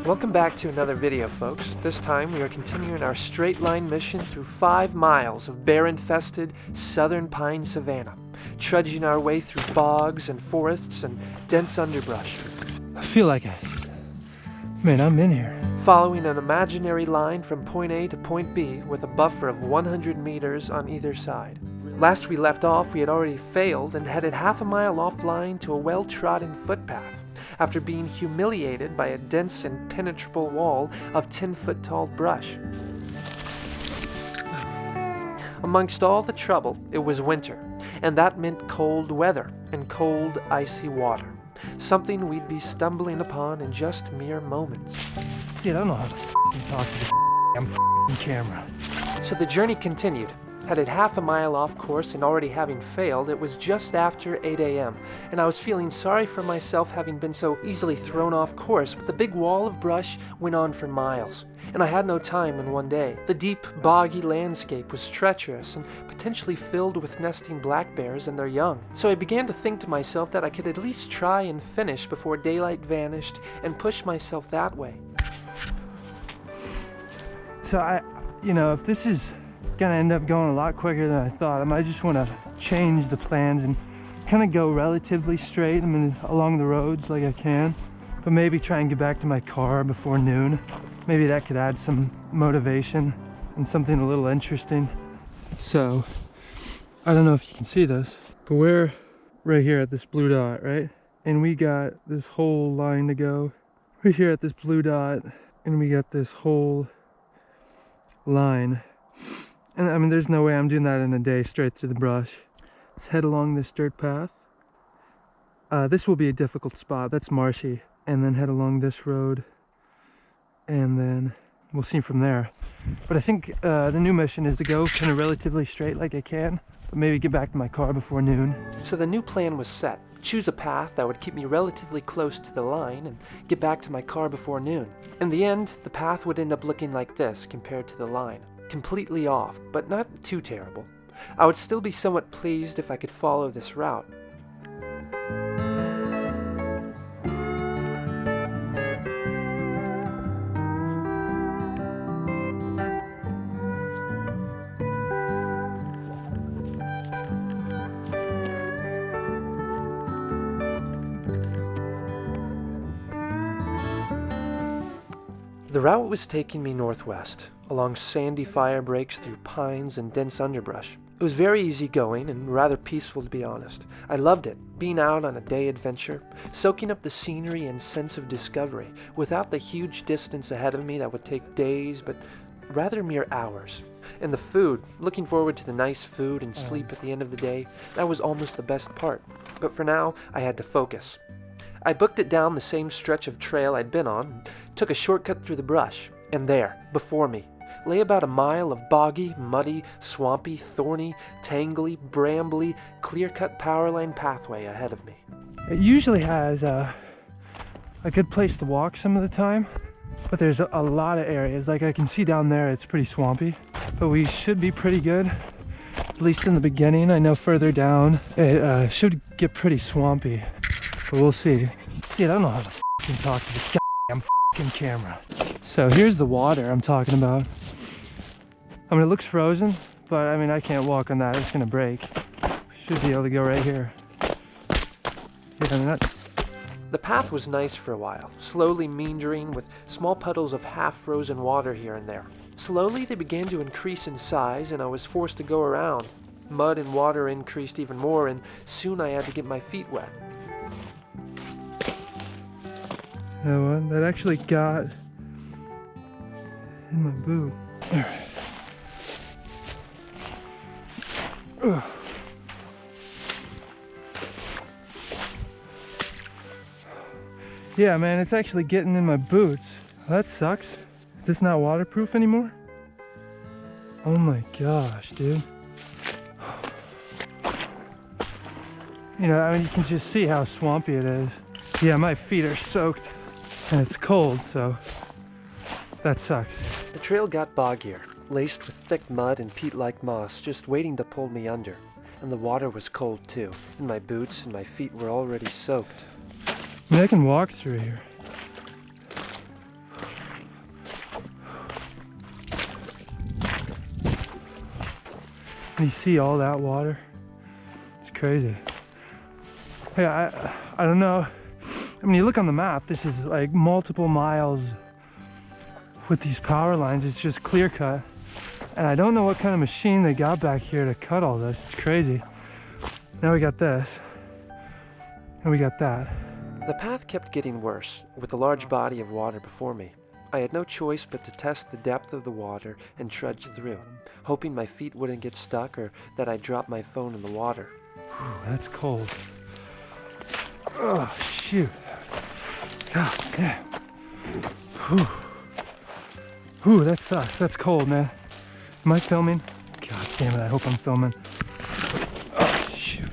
Welcome back to another video, folks. This time we are continuing our straight line mission through 5 miles of bear-infested southern pine savanna, trudging our way through bogs and forests and dense underbrush. I feel like I'm in here. Following an imaginary line from point A to point B with a buffer of 100 meters on either side. Last we left off, we had already failed and headed half a mile offline to a well-trodden footpath, after being humiliated by a dense impenetrable wall of 10-foot-tall brush. Amongst all the trouble, it was winter, and that meant cold weather and cold, icy water, something we'd be stumbling upon in just mere moments. Dude, I don't know how to talk to the camera. So the journey continued. Headed half a mile off course and already having failed, it was just after 8 a.m., and I was feeling sorry for myself having been so easily thrown off course, but the big wall of brush went on for miles, and I had no time in one day. The deep, boggy landscape was treacherous and potentially filled with nesting black bears and their young, so I began to think to myself that I could at least try and finish before daylight vanished and push myself that way. So if this is gonna end up going a lot quicker than I thought, I might just want to change the plans and kind of go relatively straight. I mean, along the roads like I can, but maybe try and get back to my car before noon. Maybe that could add some motivation and something a little interesting. So I don't know if you can see this, but we're right here at this blue dot, right? And we got this whole line to go. We're here at this blue dot, and we got this whole line. And I mean, there's no way I'm doing that in a day straight through the brush. Let's head along this dirt path. This will be a difficult spot. That's marshy. And then head along this road. And then we'll see from there. But I think the new mission is to go kind of relatively straight like I can, but maybe get back to my car before noon. So the new plan was set. Choose a path that would keep me relatively close to the line and get back to my car before noon. In the end, the path would end up looking like this compared to the line. Completely off, but not too terrible. I would still be somewhat pleased if I could follow this route. The route was taking me northwest, along sandy fire breaks through pines and dense underbrush. It was very easy going and rather peaceful, to be honest. I loved it, being out on a day adventure, soaking up the scenery and sense of discovery, without the huge distance ahead of me that would take days, but rather mere hours. And the food, looking forward to the nice food and sleep at the end of the day, that was almost the best part. But for now, I had to focus. I booked it down the same stretch of trail I'd been on, took a shortcut through the brush, and there, before me, lay about a mile of boggy, muddy, swampy, thorny, tangly, brambly, clear-cut powerline pathway ahead of me. It usually has a good place to walk some of the time, but there's a lot of areas. Like I can see down there, it's pretty swampy, but we should be pretty good, at least in the beginning. I know further down, it should get pretty swampy, but we'll see. Dude, I don't know how to talk to this goddamn camera. So here's the water I'm talking about. I mean, it looks frozen, but I mean, I can't walk on that. It's gonna break. Should be able to go right here. Yeah, I mean, The path was nice for a while, slowly meandering with small puddles of half-frozen water here and there. Slowly, they began to increase in size, and I was forced to go around. Mud and water increased even more, and soon I had to get my feet wet. that one that actually got in my boot. All right. Ugh. Yeah, man, it's actually getting in my boots. That sucks. Is this not waterproof anymore? Oh my gosh, dude. You know, I mean, you can just see how swampy it is. Yeah, my feet are soaked and it's cold, so that sucks. The trail got boggier, laced with thick mud and peat-like moss, just waiting to pull me under. And the water was cold too, and my boots and my feet were already soaked. I mean, I can walk through here. And you see all that water. It's crazy. Hey, I don't know. I mean, you look on the map, this is like multiple miles with these power lines. It's just clear cut. And I don't know what kind of machine they got back here to cut all this. It's crazy. Now we got this. And we got that. The path kept getting worse, with a large body of water before me. I had no choice but to test the depth of the water and trudge through, hoping my feet wouldn't get stuck or that I'd drop my phone in the water. Ooh, that's cold. Oh, shoot. God damn. Whew. Ooh, that sucks. That's cold, man. Am I filming? God damn it, I hope I'm filming. Oh, shoot.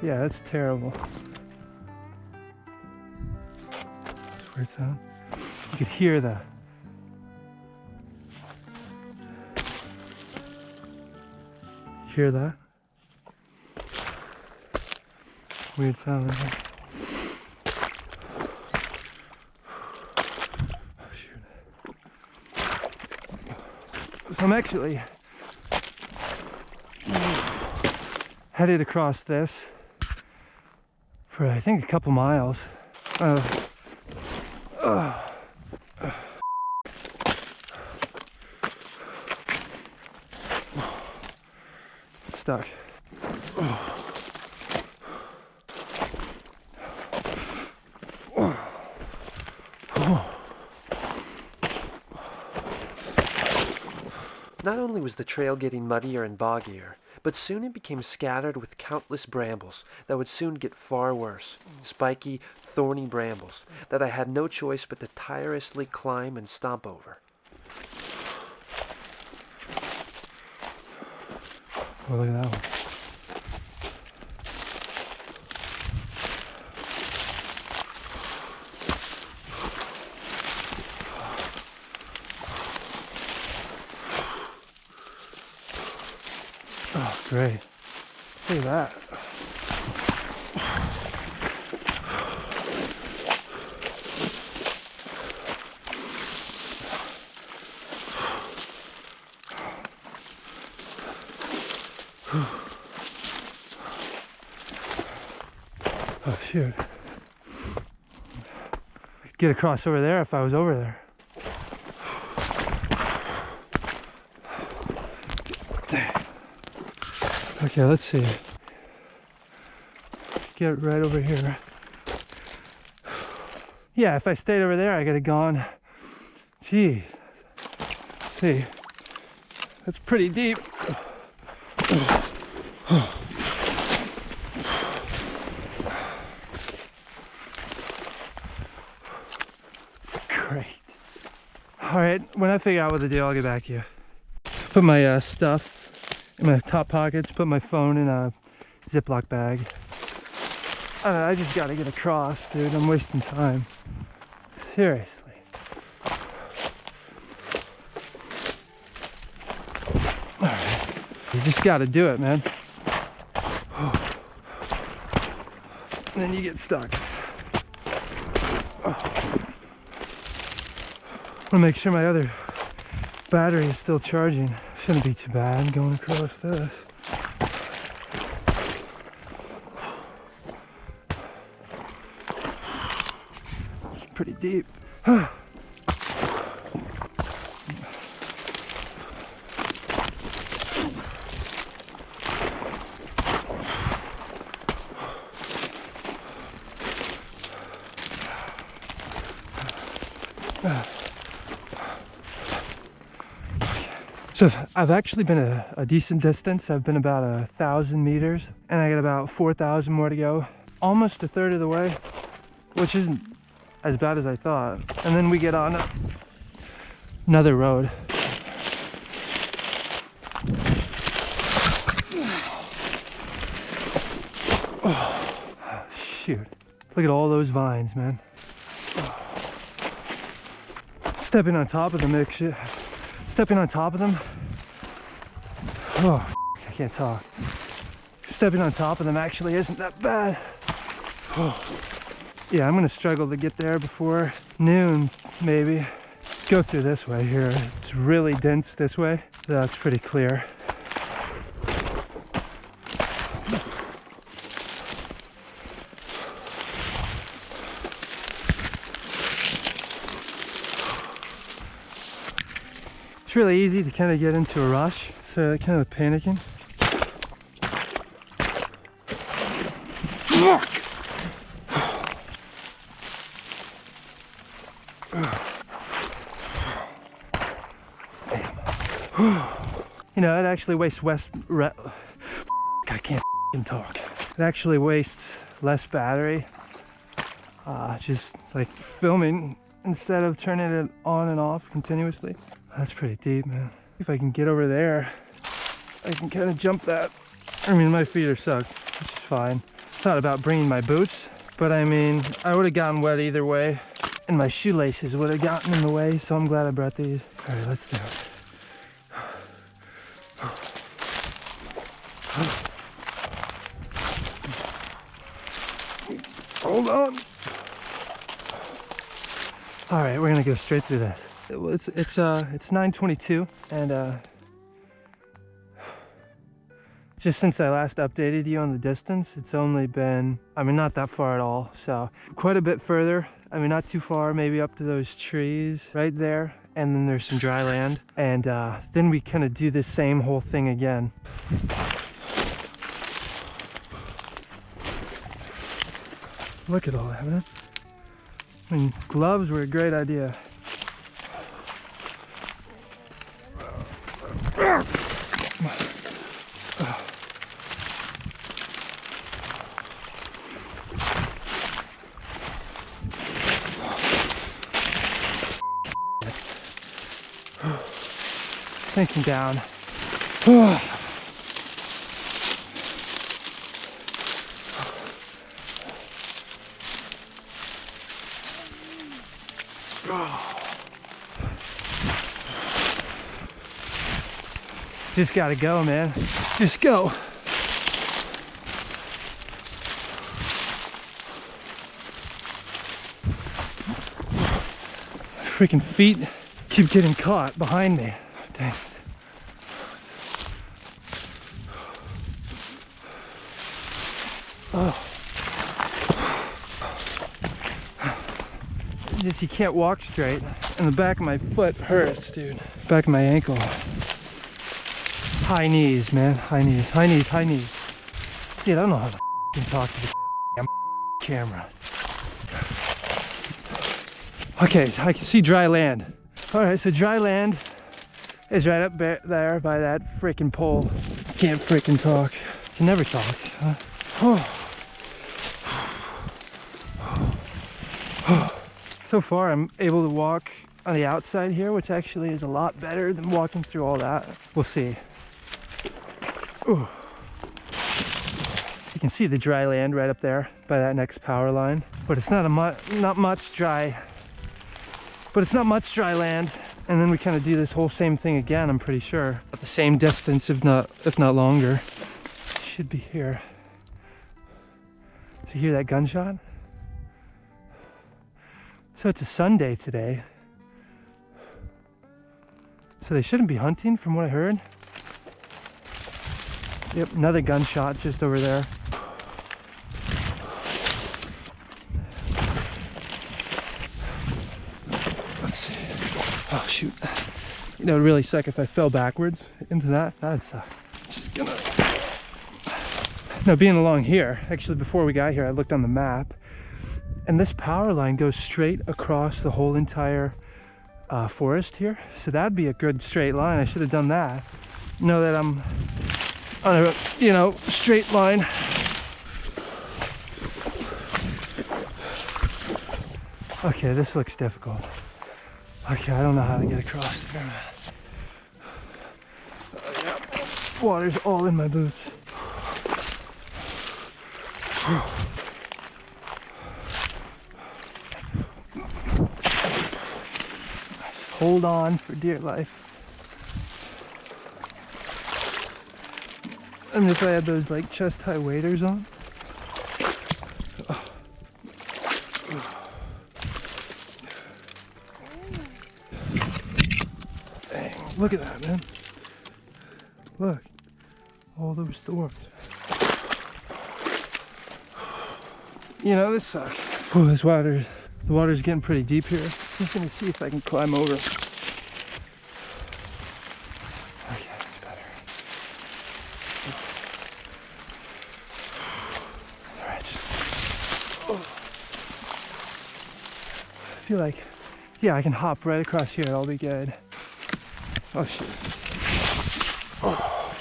Yeah, that's terrible. That's weird sound. You could hear the... Hear that? Weird sound. Right there. Oh, shoot. So I'm actually headed across this for I think a couple miles. Stuck. Not only was the trail getting muddier and boggier, but soon it became scattered with countless brambles that would soon get far worse. Spiky, thorny brambles that I had no choice but to tirelessly climb and stomp over. Oh, look at that one. Oh, great. Look at that. Oh, shoot. I'd get across over there if I was over there. Okay, let's see. Get right over here. Yeah, if I stayed over there, I could have gone. Jeez. Let's see. That's pretty deep. Great. All right, when I figure out what to do, I'll get back to you. Put my stuff in my top pockets, put my phone in a Ziploc bag. I just gotta get across, dude. I'm wasting time. Seriously. All right. You just gotta do it, man. And then you get stuck. I wanna make sure my other battery is still charging. Shouldn't be too bad going across this. It's pretty deep. So I've actually been a decent distance. I've been about 1,000 meters and I got about 4,000 more to go. Almost a third of the way, which isn't as bad as I thought. And then we get on another road. Oh, shoot. Look at all those vines, man. Stepping on top of them, actually. Stepping on top of them. Oh, I can't talk. Stepping on top of them actually isn't that bad. Oh. Yeah, I'm gonna struggle to get there before noon, maybe. go through this way here. It's really dense this way. That's pretty clear. It's really easy to kind of get into a rush, so kind of panicking. You know, it actually wastes I can't talk. It actually wastes less battery. Just like filming instead of turning it on and off continuously. That's pretty deep, man. If I can get over there, I can kind of jump that. I mean, my feet are soaked, which is fine. Thought about bringing my boots, but I mean, I would have gotten wet either way, and my shoelaces would have gotten in the way, so I'm glad I brought these. All right, let's do it. Hold on. All right, we're gonna go straight through this. It's 9:22, and just since I last updated you on the distance, it's only been, I mean, not that far at all. So quite a bit further. I mean, not too far, maybe up to those trees right there, and then there's some dry land, and then we kind of do this same whole thing again. Look at all that, man. I mean, gloves were a great idea. Sinking down. Just gotta go, man. Just go. Freaking feet keep getting caught behind me. Dang it. Oh. Just, you can't walk straight. And the back of my foot hurts, dude. Back of my ankle. High knees, man. High knees, high knees, high knees. Dude, I don't know how to talk to the camera. Okay, I can see dry land. All right, so dry land is right up there by that freaking pole. Can't freaking talk. Can never talk, huh? So far, I'm able to walk on the outside here, which actually is a lot better than walking through all that. We'll see. Ooh. You can see the dry land right up there by that next power line, but it's not much dry. But it's not much dry land, and then we kind of do this whole same thing again. I'm pretty sure at the same distance, if not longer. It should be here. So you hear that gunshot? So it's a Sunday today. So they shouldn't be hunting from what I heard. Yep, another gunshot just over there. Let's see. Oh shoot. You know, it would really suck if I fell backwards into that. That'd suck. Just gonna... Now being along here, actually before we got here, I looked on the map, and this power line goes straight across the whole entire forest here. So that'd be a good straight line. I should have done that. Know that I'm on a, you know, straight line. Okay, this looks difficult. Okay, I don't know how to get across here, man. Yeah. Water's all in my boots. Hold on for dear life. I mean, if I had those like chest high waders on. Look at that, man. Look, all those storms. You know, this sucks. Oh, the water's getting pretty deep here. I'm just gonna see if I can climb over. Okay, that's better. All right, I feel like, yeah, I can hop right across here. That'll be good. Oh shit. Oh.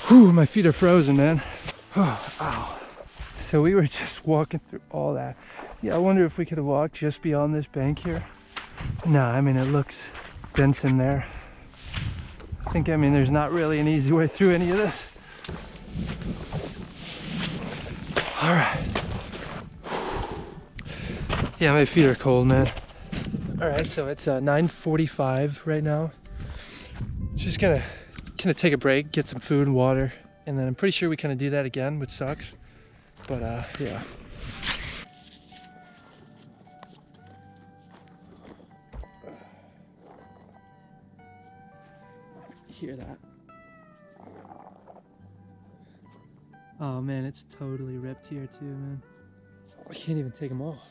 Whew, my feet are frozen, man. Oh, ow. So we were just walking through all that. Yeah, I wonder if we could have walked just beyond this bank here. No, I mean, it looks dense in there. I mean, there's not really an easy way through any of this. All right. Yeah, my feet are cold, man. All right, so it's 9:45 right now. Just gonna take a break, get some food and water, and then I'm pretty sure we kind of do that again, which sucks. But yeah. Hear that? Oh man, it's totally ripped here too, man. I can't even take them off.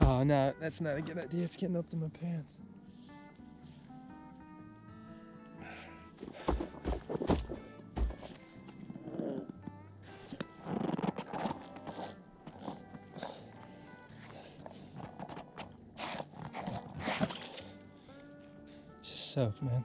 Oh no, that's not a good idea. It's getting up to my pants. Just soaked, man.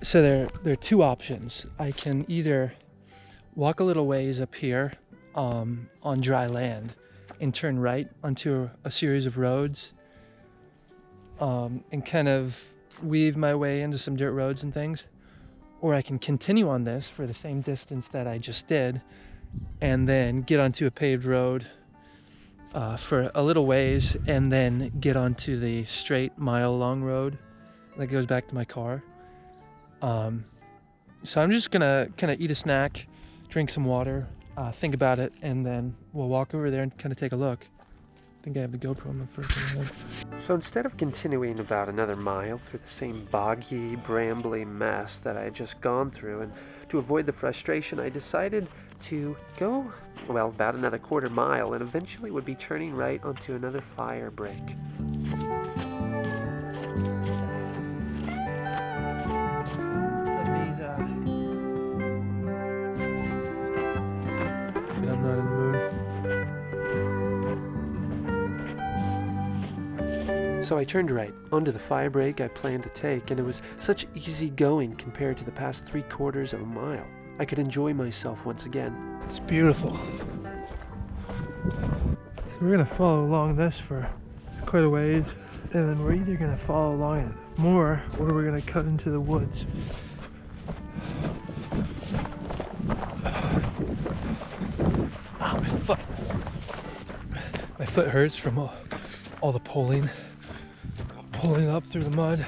So there are two options. I can either walk a little ways up here on dry land and turn right onto a series of roads and kind of weave my way into some dirt roads and things, or I can continue on this for the same distance that I just did and then get onto a paved road for a little ways and then get onto the straight mile-long road that goes back to my car. So I'm just gonna kind of eat a snack, drink some water, think about it, and then we'll walk over there and kind of take a look. I think I have the GoPro on my first head. So instead of continuing about another mile through the same boggy, brambly mess that I had just gone through, and to avoid the frustration, I decided to go, well, about another quarter mile, and eventually would be turning right onto another fire break. I'm not in the mood. So I turned right onto the fire break I planned to take, and it was such easy going compared to the past 3/4 of a mile. I could enjoy myself once again. It's beautiful. So we're gonna follow along this for quite a ways, and then we're either gonna follow along it more, or we're gonna cut into the woods. Oh, my foot. My foot hurts from all the pulling up through the mud.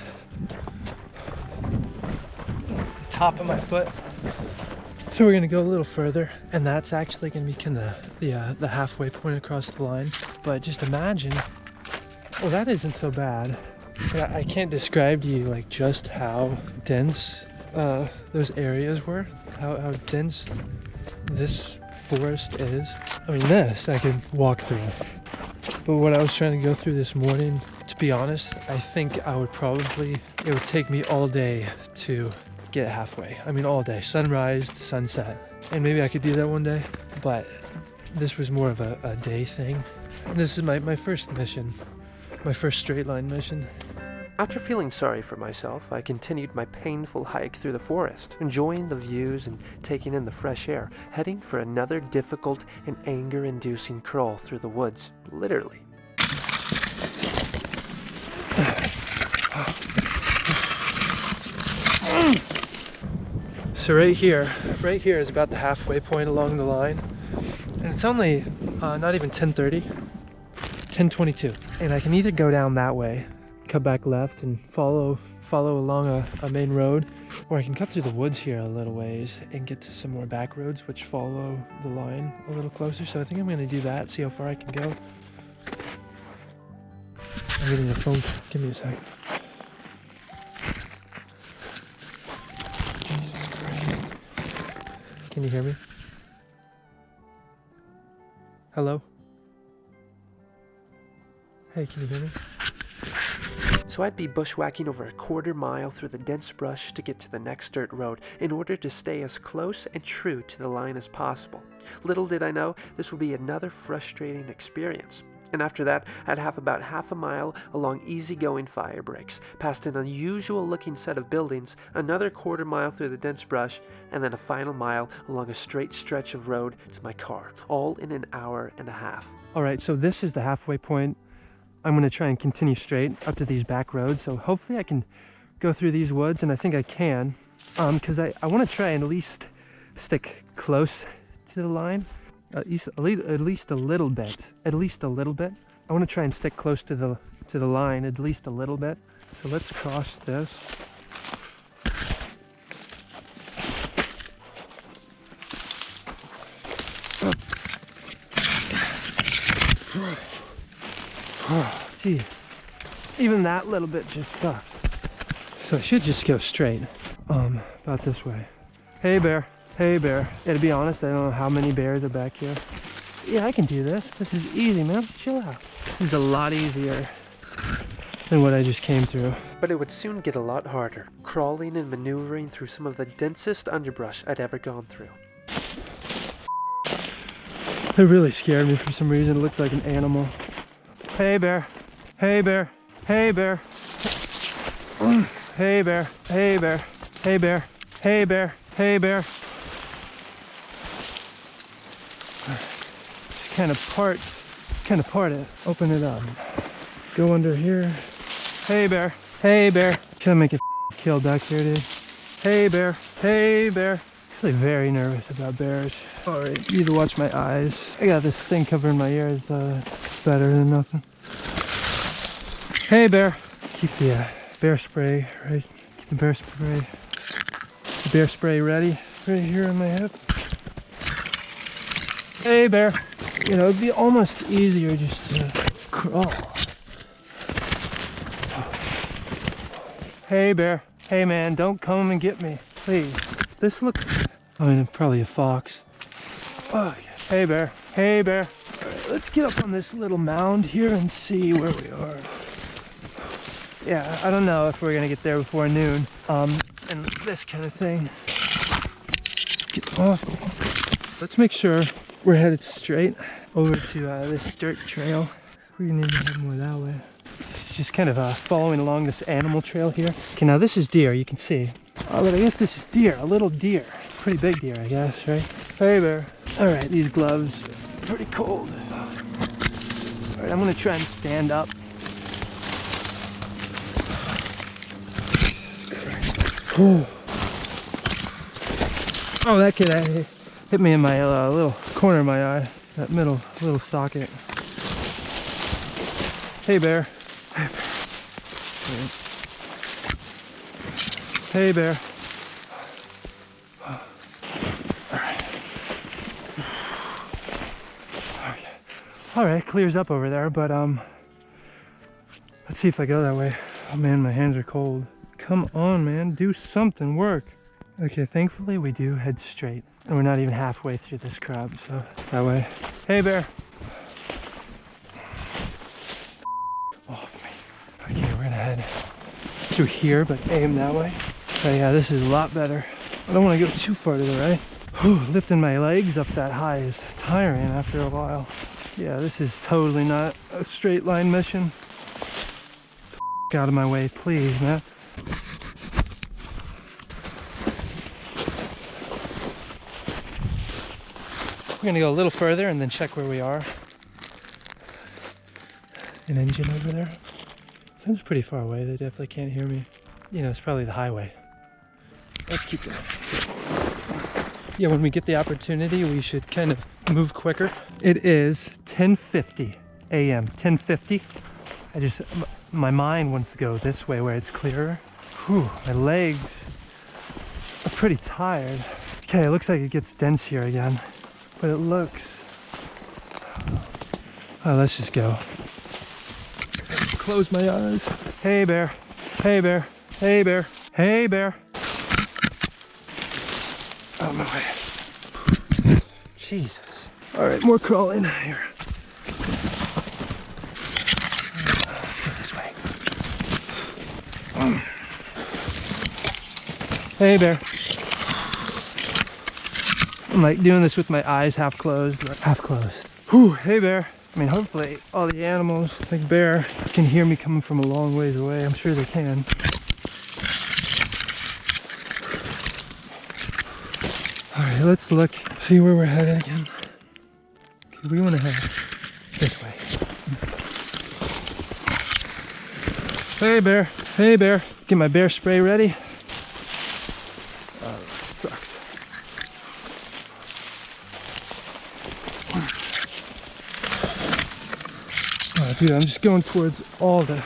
Top of my foot. So we're gonna go a little further, and that's actually gonna be kind of the halfway point across the line. But just imagine, well, that isn't so bad. But I can't describe to you like just how dense those areas were, how dense this forest is. I mean, this I could walk through. But what I was trying to go through this morning, to be honest, I think it would take me all day to get halfway. I mean, all day, sunrise to sunset. And maybe I could do that one day, but this was more of a day thing. This is my first mission, my first straight line mission. After feeling sorry for myself, I continued my painful hike through the forest, enjoying the views and taking in the fresh air, heading for another difficult and anger-inducing crawl through the woods, literally. So right here is about the halfway point along the line, and it's only not even 10:30, 10:22, and I can either go down that way, cut back left and follow along a main road, or I can cut through the woods here a little ways and get to some more back roads which follow the line a little closer. So I think I'm going to do that, see how far I can go. I'm getting a phone call. Give me a second. Jesus Christ. Can you hear me? Hello? Hey, can you hear me? So I'd be bushwhacking over a quarter mile through the dense brush to get to the next dirt road in order to stay as close and true to the line as possible. Little did I know this would be another frustrating experience. And after that, I'd have about half a mile along easygoing fire breaks, past an unusual looking set of buildings, another quarter mile through the dense brush, and then a final mile along a straight stretch of road to my car, all in an hour and a half. All right, so this is the halfway point. I'm going to try and continue straight up to these back roads. So hopefully I can go through these woods, and I think I can, because I want to try and at least stick close to the line, at least a little bit. At least a little bit. I want to try and stick close to the line at least a little bit. So let's cross this. Oh, gee, even that little bit just sucks. So I should just go straight, about this way. Hey bear, hey bear. Yeah, to be honest, I don't know how many bears are back here. Yeah, I can do this. This is easy, man. Chill out. This is a lot easier than what I just came through. But it would soon get a lot harder, crawling and maneuvering through some of the densest underbrush I'd ever gone through. It really scared me for some reason. It looked like an animal. Hey bear, hey bear, hey bear, hey bear, hey bear, hey bear, hey bear, hey bear. Just kind of part it, open it up, go under here. Hey bear, hey bear. Can I make it kill back here, dude? Hey bear, hey bear. Actually very nervous about bears. All right, you need to watch my eyes. I got this thing covering my ears. It's better than nothing. Hey bear. Keep the bear spray right. Keep the bear spray ready. Right here on my hip. Hey bear. You know, it'd be almost easier just to crawl. Hey bear. Hey man, don't come and get me, please. This looks, I mean, probably a fox. Oh, yeah. Hey bear, hey bear. All right, let's get up on this little mound here and see where we are. Yeah, I don't know if we're gonna get there before noon. And this kind of thing. Get off. Let's make sure we're headed straight over to this dirt trail. We're gonna need to head more that way. Just kind of following along this animal trail here. Okay, now this is deer, you can see. But I guess this is deer, a little deer. Pretty big deer, I guess, right? Hey bear. All right, these gloves are pretty cold. All right, I'm gonna try and stand up. Oh, that kid hit me in my little corner of my eye, that middle little socket. Hey bear. Hey bear. Hey bear. All right, clears up over there, but let's see if I go that way. Oh man, my hands are cold. Come on, man, do something, work. Okay, thankfully we do head straight, and we're not even halfway through this crap, so that way. Hey bear. Off me. Okay, we're gonna head through here, but aim that way. Oh yeah, this is a lot better. I don't want to go too far to the right. Whew, lifting my legs up that high is tiring after a while. Yeah, this is totally not a straight line mission. Get out of my way, please, man. We're gonna go a little further and then check where we are. An engine over there. Sounds pretty far away. They definitely can't hear me. You know, it's probably the highway. Let's keep going. Yeah, when we get the opportunity, we should kind of move quicker. It is 10:50 a.m. 10:50. My mind wants to go this way where it's clearer. Whew, my legs are pretty tired. Okay, it looks like it gets dense here again, but it looks... Oh, let's just go. Close my eyes. Hey bear, hey bear, hey bear, hey bear. Out of my way. Jesus. All right, more crawling here. Go this way. Hey bear. I'm like doing this with my eyes half closed. Half closed. Whew, hey bear. I mean, hopefully all the animals, like bear, can hear me coming from a long ways away. I'm sure they can. All right, let's look, see where we're headed again. Okay, we want to head this way. Hey bear, hey bear. Get my bear spray ready. Oh, that sucks. Oh, dude, I'm just going towards all this.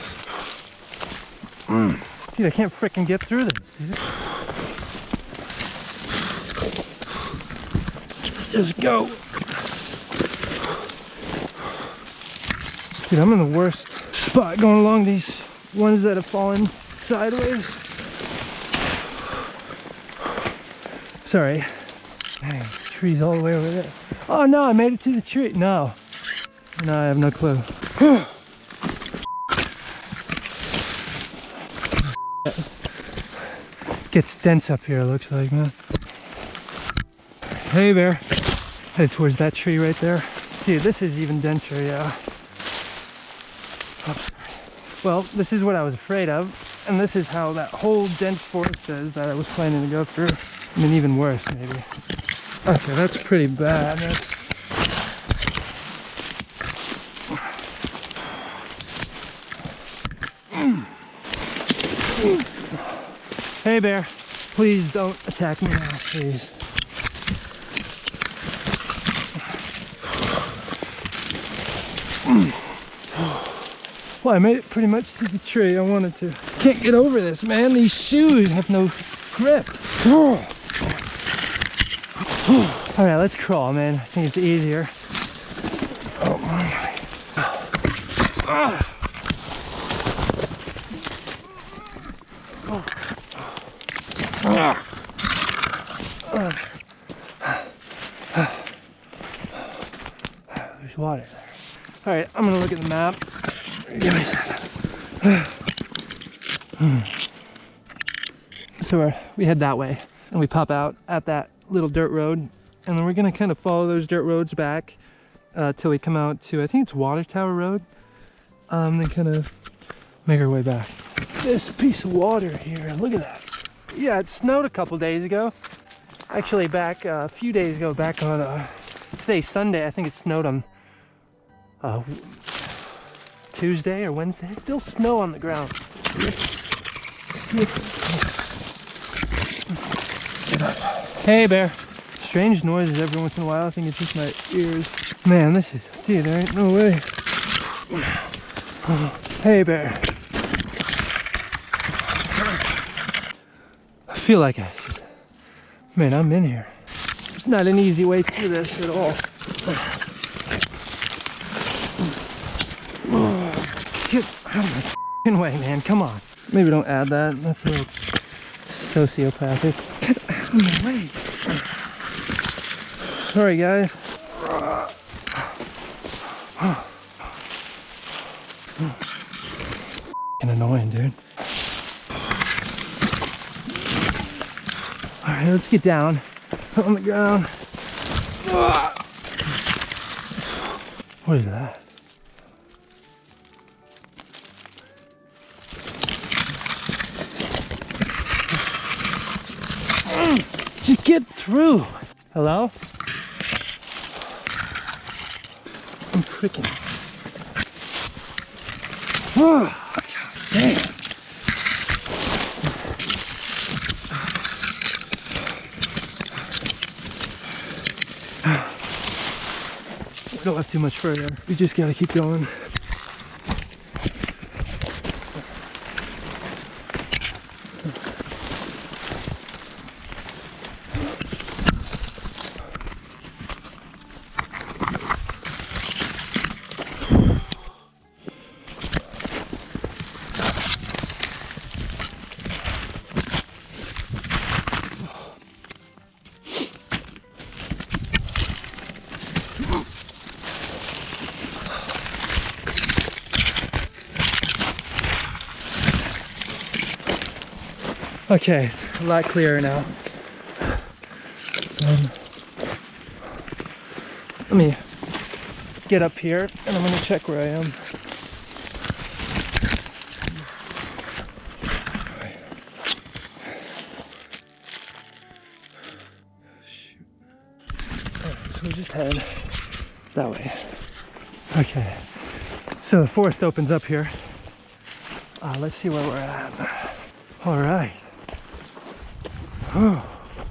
Dude, I can't frickin' get through this, dude. Just go. Dude, I'm in the worst spot going along these ones that have fallen sideways. Sorry. Dang, tree's all the way over there. Oh no, I made it to the tree. No. No, I have no clue. Gets dense up here, it looks like, man. Hey bear. Head towards that tree right there. Dude, this is even denser, yeah. Oops. Well, this is what I was afraid of, and this is how that whole dense forest is that I was planning to go through. I mean, even worse, maybe. Okay, that's pretty bad. Hey bear, please don't attack me now, please. Well, I made it pretty much to the tree I wanted to. Can't get over this, man. These shoes have no grip. All right, let's crawl, man. I think it's easier. Oh my. There's water there. All right, I'm gonna look at the map. Give me a second. So we head that way, and we pop out at that little dirt road, and then we're gonna kind of follow those dirt roads back till we come out to, I think it's Water Tower Road. Then kind of make our way back. This piece of water here, look at that. Yeah, it snowed a couple days ago. Actually, back a few days ago, back on today's Sunday. I think it snowed on Tuesday or Wednesday. Still snow on the ground. Hey bear. Strange noises every once in a while. I think it's just my ears. Man, this is, dude, there ain't no way. Hey bear. I feel like man, I'm in here. It's not an easy way through this at all. Get out of my f***ing way, man. Come on. Maybe don't add that. That's a little sociopathic. Get out of my way. Sorry, guys. F***ing annoying, dude. Alright, let's get down on the ground. What is that? Just get through. Hello? I'm freaking. Oh, God damn. We don't have too much further. We just gotta keep going. Okay, it's a lot clearer now. Let me get up here and I'm gonna check where I am. Shoot. Alright, so we'll just head that way. Okay, so the forest opens up here. Let's see where we're at. All right.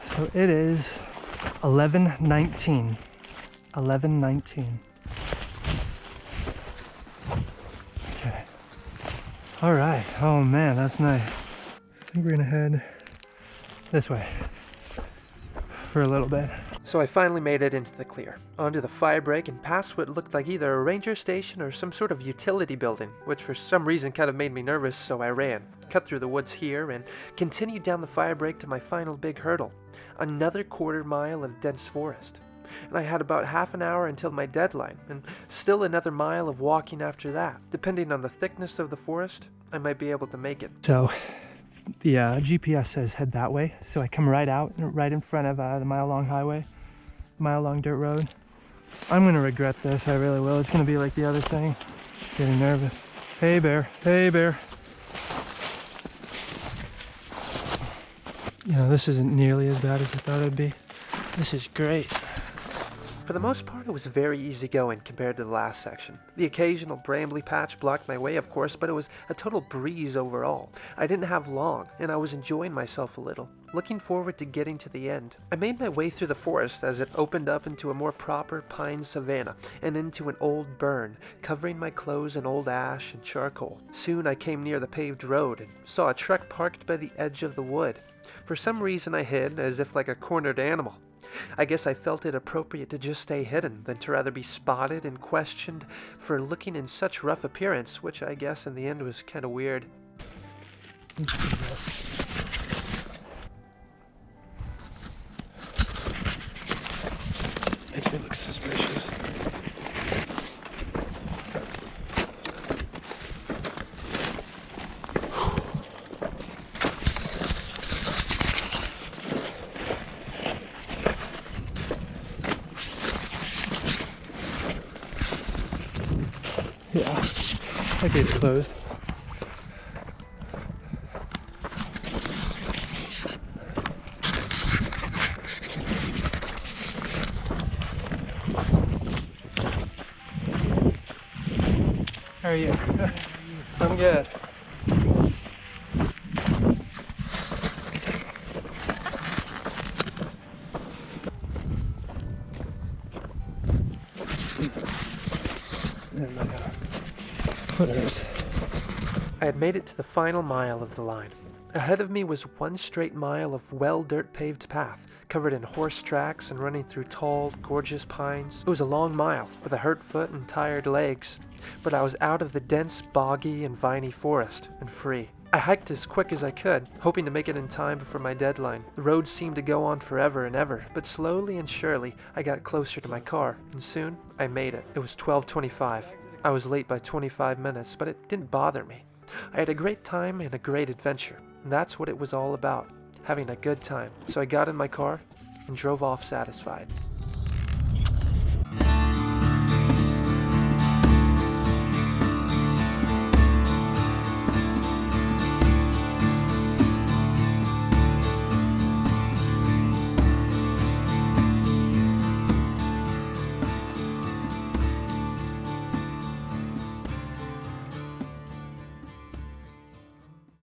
So it is 11:19. 11:19. Okay. All right. Oh man, that's nice. I think we're gonna head this way for a little bit. So I finally made it into the clear, onto the fire break and past what looked like either a ranger station or some sort of utility building, which for some reason kind of made me nervous, so I ran, cut through the woods here, and continued down the fire break to my final big hurdle, another quarter-mile of dense forest. And I had about half an hour until my deadline, and still another mile of walking after that. Depending on the thickness of the forest, I might be able to make it. So the GPS says head that way, so I come right out, right in front of the mile-long highway, mile-long dirt road. I'm gonna regret this, I really will. It's gonna be like the other thing. Getting nervous. Hey bear, hey bear. You know, this isn't nearly as bad as I thought it'd be. This is great. For the most part, it was very easy going compared to the last section. The occasional brambly patch blocked my way, of course, but it was a total breeze overall. I didn't have long, and I was enjoying myself a little, looking forward to getting to the end. I made my way through the forest as it opened up into a more proper pine savanna and into an old burn, covering my clothes in old ash and charcoal. Soon I came near the paved road and saw a truck parked by the edge of the wood. For some reason I hid, as if like a cornered animal. I guess I felt it appropriate to just stay hidden than to rather be spotted and questioned for looking in such rough appearance, which I guess in the end was kind of weird. Makes me look suspicious. Yeah, that gate's closed. How are you? I'm good. I had made it to the final mile of the line. Ahead of me was one straight mile of well-dirt paved path, covered in horse tracks and running through tall, gorgeous pines. It was a long mile, with a hurt foot and tired legs, but I was out of the dense, boggy and viney forest, and free. I hiked as quick as I could, hoping to make it in time before my deadline. The road seemed to go on forever and ever, but slowly and surely I got closer to my car, and soon I made it. It was 12:25. I was late by 25 minutes, but it didn't bother me. I had a great time and a great adventure, and that's what it was all about, having a good time. So I got in my car and drove off satisfied.